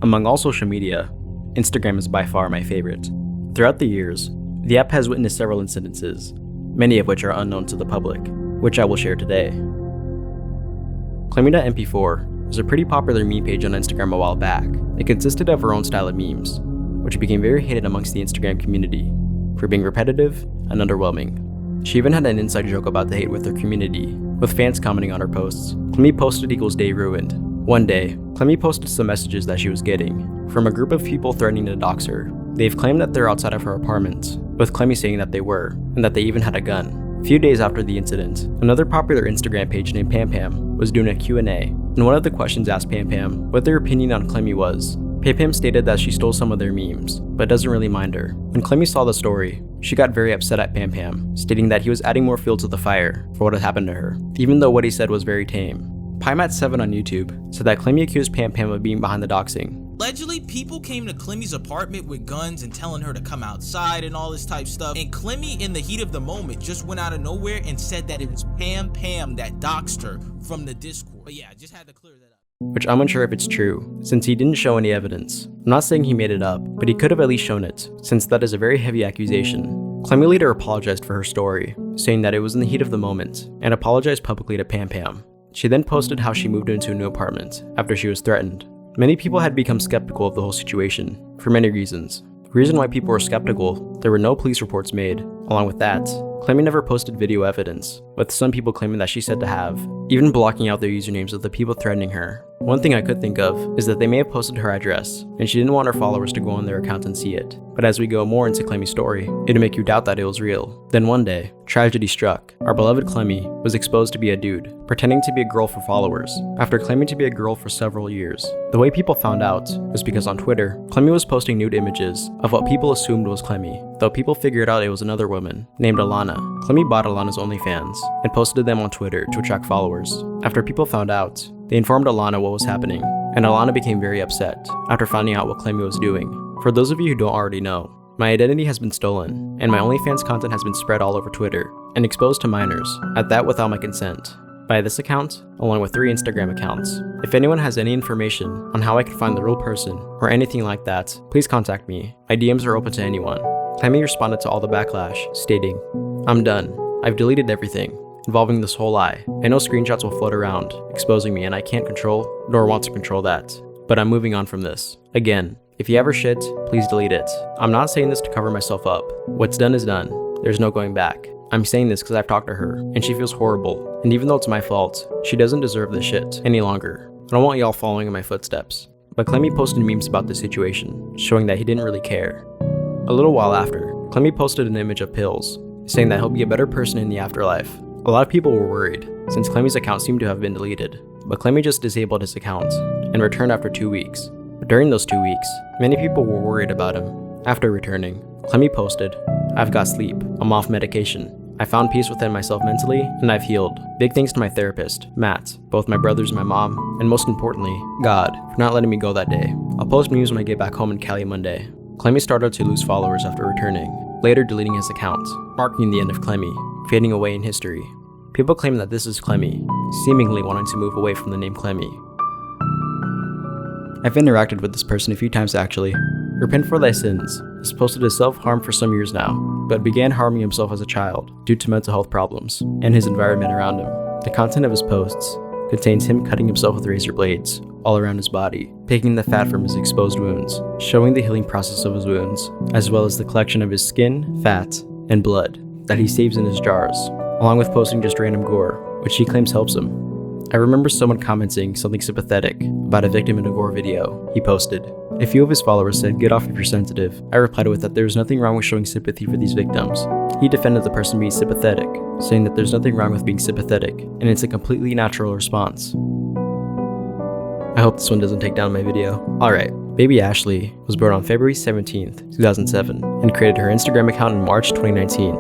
Among all social media, Instagram is by far my favorite. Throughout the years, the app has witnessed several incidences, many of which are unknown to the public, which I will share today. Clemy.mp4 was a pretty popular meme page on Instagram a while back. It consisted of her own style of memes, which became very hated amongst the Instagram community for being repetitive and underwhelming. She even had an inside joke about the hate with her community, with fans commenting on her posts. Clemy posted equals day ruined. One day, Clemy posted some messages that she was getting from a group of people threatening to dox her. They've claimed that they're outside of her apartment, with Clemy saying that they were, and that they even had a gun. A few days after the incident, another popular Instagram page named Pam Pam was doing a Q&A, and one of the questions asked Pam Pam what their opinion on Clemy was. Pam Pam stated that she stole some of their memes, but doesn't really mind her. When Clemy saw the story, she got very upset at Pam Pam, stating that he was adding more fuel to the fire for what had happened to her, even though what he said was very tame. Pymat7 on YouTube said that Clemy accused Pam Pam of being behind the doxing. Allegedly, people came to Clemy's apartment with guns and telling her to come outside and all this type stuff. And Clemy, in the heat of the moment, just went out of nowhere and said that it was Pam Pam that doxed her from the Discord. But yeah, I just had to clear that up. Which I'm unsure if it's true, since he didn't show any evidence. I'm not saying he made it up, but he could have at least shown it, since that is a very heavy accusation. Clemy later apologized for her story, saying that it was in the heat of the moment, and apologized publicly to Pam Pam. She then posted how she moved into a new apartment after she was threatened. Many people had become skeptical of the whole situation, for many reasons. The reason why people were skeptical, there were no police reports made. Along with that, Clemy never posted video evidence, with some people claiming that she said to have, even blocking out their usernames of the people threatening her. One thing I could think of is that they may have posted her address, and she didn't want her followers to go on their account and see it. But as we go more into Clemy's story, it'd make you doubt that it was real. Then one day, tragedy struck. Our beloved Clemy was exposed to be a dude, pretending to be a girl for followers, after claiming to be a girl for several years. The way people found out was because on Twitter, Clemy was posting nude images of what people assumed was Clemy, though people figured out it was another woman, named Alana. Clemy bought Alana's OnlyFans, and posted them on Twitter to attract followers. After people found out, they informed Alana what was happening, and Alana became very upset after finding out what Clemy was doing. For those of you who don't already know, my identity has been stolen, and my OnlyFans content has been spread all over Twitter, and exposed to minors, at that without my consent, by this account, along with 3 Instagram accounts. If anyone has any information on how I can find the real person, or anything like that, please contact me. My DMs are open to anyone. Clemy responded to all the backlash, stating, "I'm done. I've deleted everything involving this whole lie. I know screenshots will float around, exposing me, and I can't control, nor want to control that. But I'm moving on from this. Again, if you ever shit, please delete it. I'm not saying this to cover myself up. What's done is done. There's no going back. I'm saying this because I've talked to her, and she feels horrible. And even though it's my fault, she doesn't deserve this shit any longer. I don't want y'all following in my footsteps." But Clemy posted memes about the situation, showing that he didn't really care. A little while after, Clemy posted an image of pills, saying that he'll be a better person in the afterlife. A lot of people were worried, since Clemy's account seemed to have been deleted, but Clemy just disabled his account, and returned after 2 weeks. But during those 2 weeks, many people were worried about him. After returning, Clemy posted, "I've got sleep, I'm off medication. I found peace within myself mentally, and I've healed. Big thanks to my therapist, Matt, both my brothers and my mom, and most importantly, God, for not letting me go that day. I'll post memes when I get back home in Cali Monday." Clemy started to lose followers after returning, later deleting his account, marking the end of Clemy, fading away in history. People claim that this is Clemy, seemingly wanting to move away from the name Clemy. I've interacted with this person a few times actually. "Repent for thy sins" has posted his self-harm for some years now, but began harming himself as a child due to mental health problems and his environment around him. The content of his posts contains him cutting himself with razor blades all around his body, taking the fat from his exposed wounds, showing the healing process of his wounds, as well as the collection of his skin, fat, and blood that he saves in his jars, along with posting just random gore, which he claims helps him. I remember someone commenting something sympathetic about a victim in a Gore video he posted. A few of his followers said, "Get off if you're sensitive." I replied with that there was nothing wrong with showing sympathy for these victims. He defended the person being sympathetic, saying that there's nothing wrong with being sympathetic, and it's a completely natural response. I hope this one doesn't take down my video. Alright, baby Ashley was born on February 17th, 2007, and created her Instagram account in March 2019,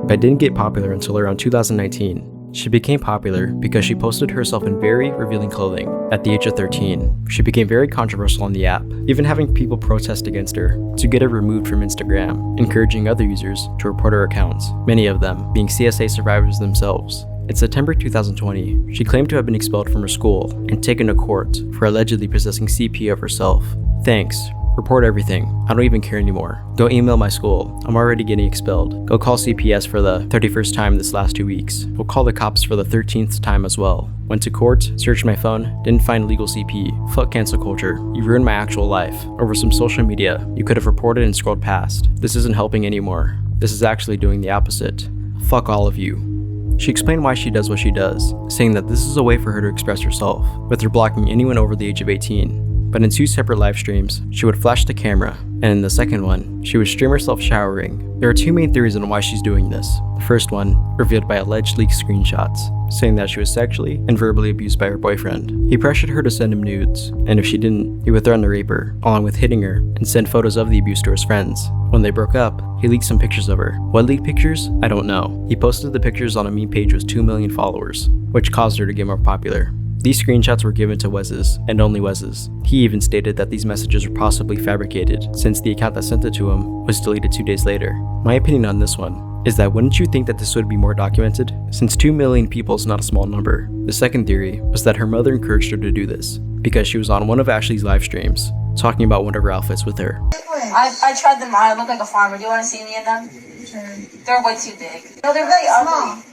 but didn't get popular until around 2019. She became popular because she posted herself in very revealing clothing at the age of 13. She became very controversial on the app, even having people protest against her to get her removed from Instagram, encouraging other users to report her accounts, many of them being CSA survivors themselves. In September 2020, she claimed to have been expelled from her school and taken to court for allegedly possessing CP of herself. Thanks. Report everything. I don't even care anymore. Go email my school. I'm already getting expelled. Go call CPS for the 31st time this last 2 weeks. We'll call the cops for the 13th time as well. Went to court, searched my phone, didn't find legal CP. Fuck cancel culture. You ruined my actual life. Over some social media, you could have reported and scrolled past. This isn't helping anymore. This is actually doing the opposite. Fuck all of you. She explained why she does what she does, saying that this is a way for her to express herself, with her blocking anyone over the age of 18. But in 2 separate live streams, she would flash the camera, and in the second one, she would stream herself showering. There are 2 main theories on why she's doing this. The first one, revealed by alleged leaked screenshots, saying that she was sexually and verbally abused by her boyfriend. He pressured her to send him nudes, and if she didn't, he would threaten to rape her, along with hitting her, and send photos of the abuse to his friends. When they broke up, he leaked some pictures of her. What leaked pictures? I don't know. He posted the pictures on a meme page with 2 million followers, which caused her to get more popular. These screenshots were given to Wes's, and only Wes's. He even stated that these messages were possibly fabricated, since the account that sent it to him was deleted 2 days later. My opinion on this one is that wouldn't you think that this would be more documented, since 2 million people is not a small number? The second theory was that her mother encouraged her to do this, because she was on one of Ashley's live streams, talking about one of her outfits with her. I tried them on. I look like a farmer. Do you want to see any of them? Sure. They're way too big. No, they're really ugly.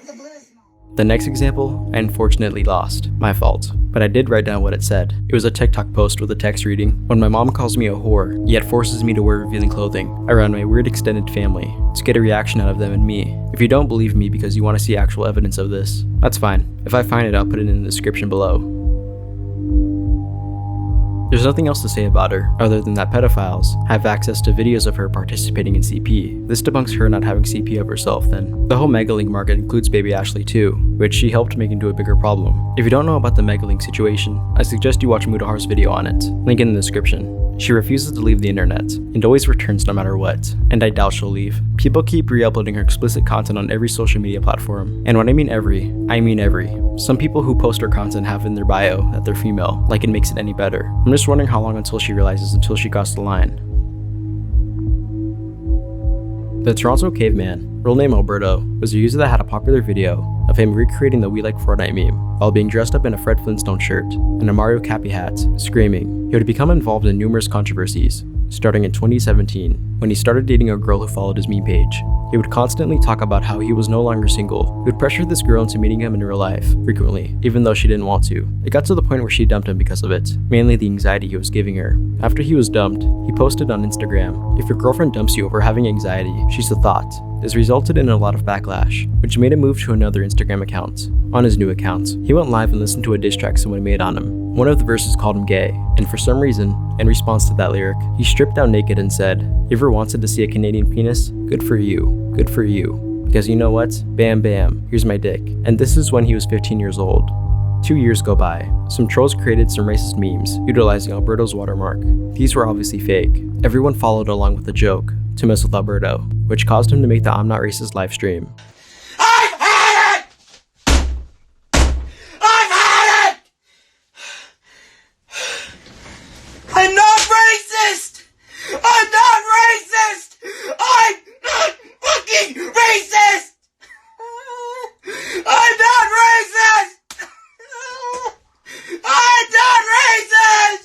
The next example, I unfortunately lost. My fault. But I did write down what it said. It was a TikTok post with a text reading, "When my mom calls me a whore, yet forces me to wear revealing clothing around my weird extended family to get a reaction out of them and me. If you don't believe me because you want to see actual evidence of this, that's fine. If I find it, I'll put it in the description below." There's nothing else to say about her, other than that pedophiles have access to videos of her participating in CP. This debunks her not having CP of herself then. The whole Megalink market includes baby Ashley too, which she helped make into a bigger problem. If you don't know about the Megalink situation, I suggest you watch Mudahar's video on it, link in the description. She refuses to leave the internet, and always returns no matter what, and I doubt she'll leave. People keep re-uploading her explicit content on every social media platform, and when I mean every, I mean every. Some people who post her content have in their bio that they're female, like it makes it any better. I'm just wondering how long until she realizes until she crossed the line. The Toronto caveman, real name Alberto, was a user that had a popular video of him recreating the "We Like Fortnite" meme while being dressed up in a Fred Flintstone shirt and a Mario Cappy hat, screaming. He would become involved in numerous controversies, starting in 2017 when he started dating a girl who followed his meme page. He would constantly talk about how he was no longer single. He would pressure this girl into meeting him in real life, frequently, even though she didn't want to. It got to the point where she dumped him because of it, mainly the anxiety he was giving her. After he was dumped, he posted on Instagram, "If your girlfriend dumps you over having anxiety, she's a thought." This resulted in a lot of backlash, which made him move to another Instagram account. On his new account, he went live and listened to a diss track someone made on him. One of the verses called him gay, and for some reason, in response to that lyric, he stripped down naked and said, "You ever wanted to see a Canadian penis? Good for you. Good for you. Because you know what? Bam bam, here's my dick." And this is when he was 15 years old. 2 years go by. Some trolls created some racist memes, utilizing Alberto's watermark. These were obviously fake. Everyone followed along with the joke, to mess with Alberto, which caused him to make the "I'm Not Racist" live stream. I've had it! I've had it! I'm not racist! I'm not racist! I'm not fucking racist! I'm not racist! I'm not racist!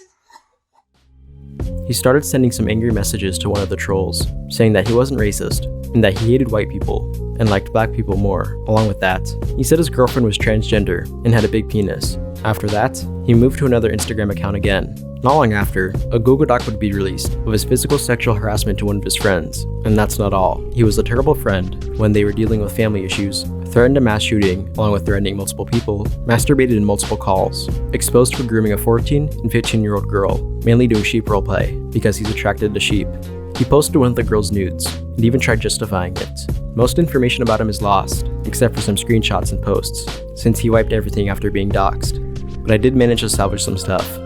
He started sending some angry messages to one of the trolls, saying that he wasn't racist, and that he hated white people, and liked black people more. Along with that, he said his girlfriend was transgender and had a big penis. After that, he moved to another Instagram account again. Not long after, a Google Doc would be released of his physical sexual harassment to one of his friends. And that's not all. He was a terrible friend when they were dealing with family issues, threatened a mass shooting along with threatening multiple people, masturbated in multiple calls, exposed for grooming a 14 and 15-year-old girl, mainly doing sheep roleplay because he's attracted to sheep. He posted one of the girl's nudes and even tried justifying it. Most information about him is lost, except for some screenshots and posts, since he wiped everything after being doxxed. But I did manage to salvage some stuff.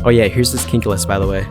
Oh yeah, here's his kink list by the way.